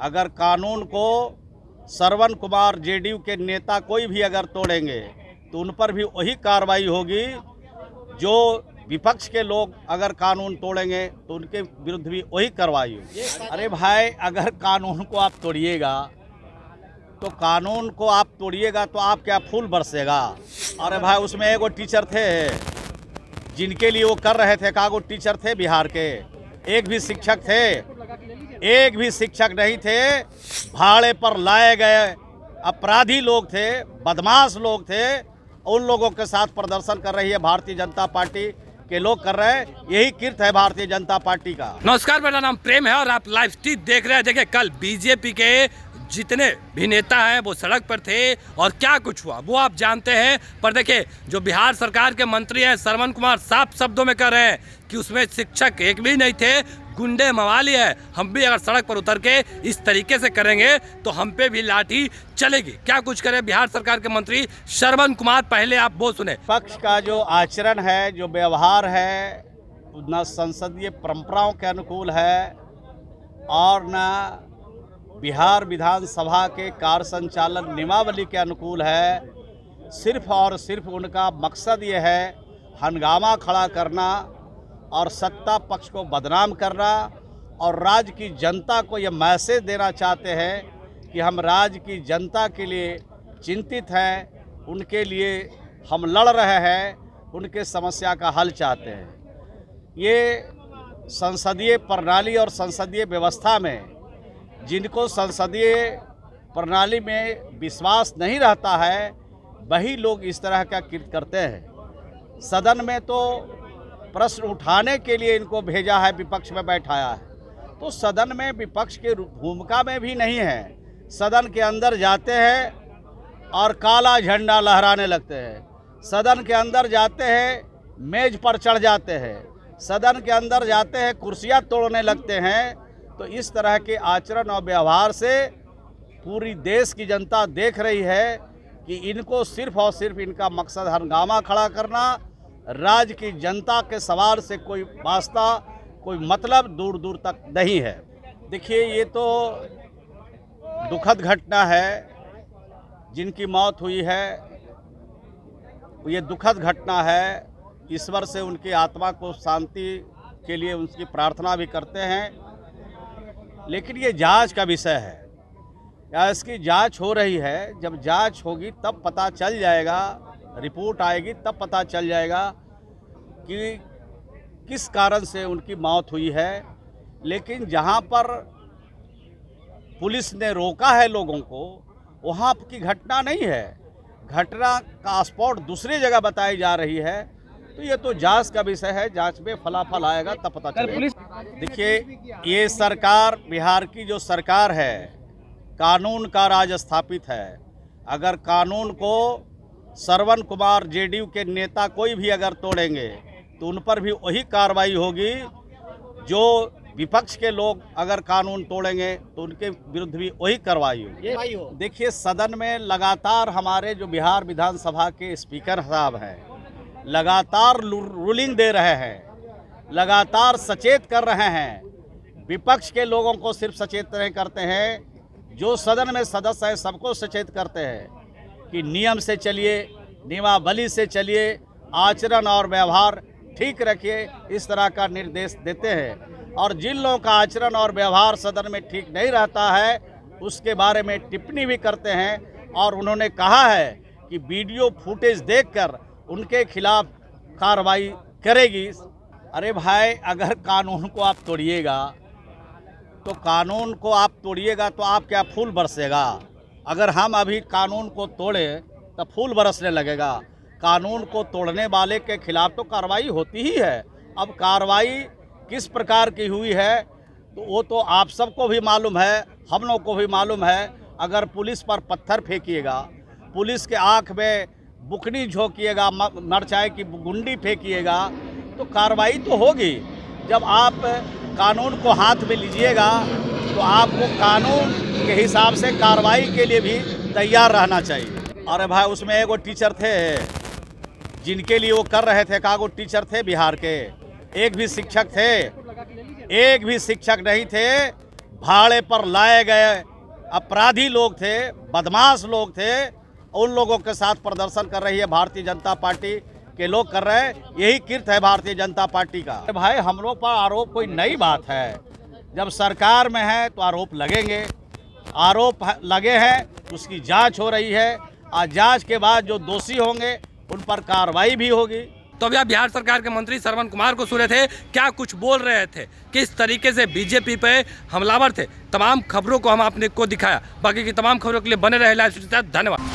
अगर कानून को श्रवण कुमार जेडीयू के नेता कोई भी अगर तोड़ेंगे तो उन पर भी वही कार्रवाई होगी। जो विपक्ष के लोग अगर कानून तोड़ेंगे तो उनके विरुद्ध भी वही कार्रवाई होगी। अरे भाई, अगर कानून को आप तोड़िएगा तो आप क्या फूल बरसेगा। अरे भाई, उसमें एगो टीचर थे जिनके लिए वो कर रहे थे, कागो टीचर थे बिहार के, एक भी शिक्षक नहीं थे। भाड़े पर लाए गए अपराधी लोग थे, बदमाश लोग थे। उन लोगों के साथ प्रदर्शन कर रही है भारतीय जनता पार्टी के लोग कर रहे हैं। यही कृत्य है भारतीय जनता पार्टी का। नमस्कार, मेरा नाम प्रेम है और आप लाइव स्ट्रीट देख रहे हैं। देखिए, कल बीजेपी के जितने भी नेता हैं वो सड़क पर थे और क्या कुछ हुआ वो आप जानते हैं। पर देखिए, जो बिहार सरकार के मंत्री हैं श्रवण कुमार साफ शब्दों में कह रहे हैं कि उसमें शिक्षक एक भी नहीं थे, गुंडे मवाली है। हम भी अगर सड़क पर उतर के इस तरीके से करेंगे तो हम पे भी लाठी चलेगी। क्या कुछ करे बिहार सरकार के मंत्री श्रवण कुमार, पहले आप वो सुने। पक्ष का जो आचरण है, जो व्यवहार है, न संसदीय परंपराओं के अनुकूल है और न बिहार विधानसभा के कार्य संचालन नियमावली के अनुकूल है। सिर्फ और सिर्फ उनका मकसद ये है हंगामा खड़ा करना और सत्ता पक्ष को बदनाम करना, और राज्य की जनता को ये मैसेज देना चाहते हैं कि हम राज्य की जनता के लिए चिंतित हैं, उनके लिए हम लड़ रहे हैं, उनके समस्या का हल चाहते हैं। ये संसदीय प्रणाली और संसदीय व्यवस्था में जिनको संसदीय प्रणाली में विश्वास नहीं रहता है वही लोग इस तरह का कृत्य करते हैं। सदन में तो प्रश्न उठाने के लिए इनको भेजा है, विपक्ष में बैठाया है, तो सदन में विपक्ष की भूमिका में भी नहीं है। सदन के अंदर जाते हैं और काला झंडा लहराने लगते हैं। सदन के अंदर जाते हैं, मेज पर चढ़ जाते हैं। सदन के अंदर जाते हैं, कुर्सियां तोड़ने लगते हैं। तो इस तरह के आचरण और व्यवहार से पूरी देश की जनता देख रही है कि इनको सिर्फ और सिर्फ इनका मकसद हंगामा खड़ा करना, राज्य की जनता के सवाल से कोई वास्ता, कोई मतलब दूर दूर तक नहीं है। देखिए, ये तो दुखद घटना है जिनकी मौत हुई है। ये दुखद घटना है। ईश्वर से उनकी आत्मा को शांति के लिए उनकी प्रार्थना भी करते हैं। लेकिन ये जांच का विषय है, या इसकी जांच हो रही है। जब जांच होगी तब पता चल जाएगा, रिपोर्ट आएगी तब पता चल जाएगा कि किस कारण से उनकी मौत हुई है। लेकिन जहां पर पुलिस ने रोका है लोगों को, वहां की घटना नहीं है। घटना का स्पॉट दूसरी जगह बताई जा रही है। तो ये तो जांच का विषय है, जांच में फलाफल आएगा तब पता चलेगा। देखिए, ये सरकार, बिहार की जो सरकार है, कानून का राज स्थापित है। अगर कानून को श्रवण कुमार जेडीयू के नेता कोई भी अगर तोड़ेंगे तो उन पर भी वही कार्रवाई होगी। जो विपक्ष के लोग अगर कानून तोड़ेंगे तो उनके विरुद्ध भी वही कार्रवाई होगी। देखिए, सदन में लगातार हमारे जो बिहार विधानसभा के स्पीकर साहब हैं, लगातार रूलिंग दे रहे हैं, लगातार सचेत कर रहे हैं। विपक्ष के लोगों को सिर्फ सचेत नहीं करते हैं, जो सदन में सदस्य हैं सबको सचेत करते हैं कि नियम से चलिए, नियमावली से चलिए, आचरण और व्यवहार ठीक रखिए, इस तरह का निर्देश देते हैं। और जिन लोगों का आचरण और व्यवहार सदन में ठीक नहीं रहता है उसके बारे में टिप्पणी भी करते हैं। और उन्होंने कहा है कि वीडियो फुटेज देखकर उनके खिलाफ कार्रवाई करेगी। अरे भाई, अगर कानून को आप तोड़िएगा तो आप क्या फूल बरसेगा। अगर हम अभी कानून को तोड़े तो फूल बरसने लगेगा। कानून को तोड़ने वाले के खिलाफ तो कार्रवाई होती ही है। अब कार्रवाई किस प्रकार की हुई है तो वो तो आप सबको भी मालूम है, हम लोग को भी मालूम है। अगर पुलिस पर पत्थर फेंकिएगा, पुलिस के आँख में बुकनी झोंकिएगा, मरचाई की गुंडी फेंकिएगा तो कार्रवाई तो होगी। जब आप कानून को हाथ में लीजिएगा तो आपको कानून के हिसाब से कार्रवाई के लिए भी तैयार रहना चाहिए। अरे भाई, उसमें एगो टीचर थे जिनके लिए वो कर रहे थे, कागो टीचर थे बिहार के, एक भी शिक्षक नहीं थे। भाड़े पर लाए गए अपराधी लोग थे, बदमाश लोग थे, उन लोगों के साथ प्रदर्शन कर रही है भारतीय जनता पार्टी के लोग कर रहे हैं। यही कृत्य है भारतीय जनता पार्टी का। भाई हम लोग पर आरोप कोई नई बात है, जब सरकार में है तो आरोप लगेंगे, आरोप लगे हैं, उसकी जांच हो रही है और जांच के बाद जो दोषी होंगे उन पर कार्रवाई भी होगी। तो अभी आप बिहार सरकार के मंत्री श्रवण कुमार को सुन रहे थे, क्या कुछ बोल रहे थे, किस तरीके से बीजेपी पे हमलावर थे। तमाम खबरों को हम आपने को दिखाया। बाकी की तमाम खबरों के लिए बने रहे लाइव स्ट्रीम के साथ। धन्यवाद।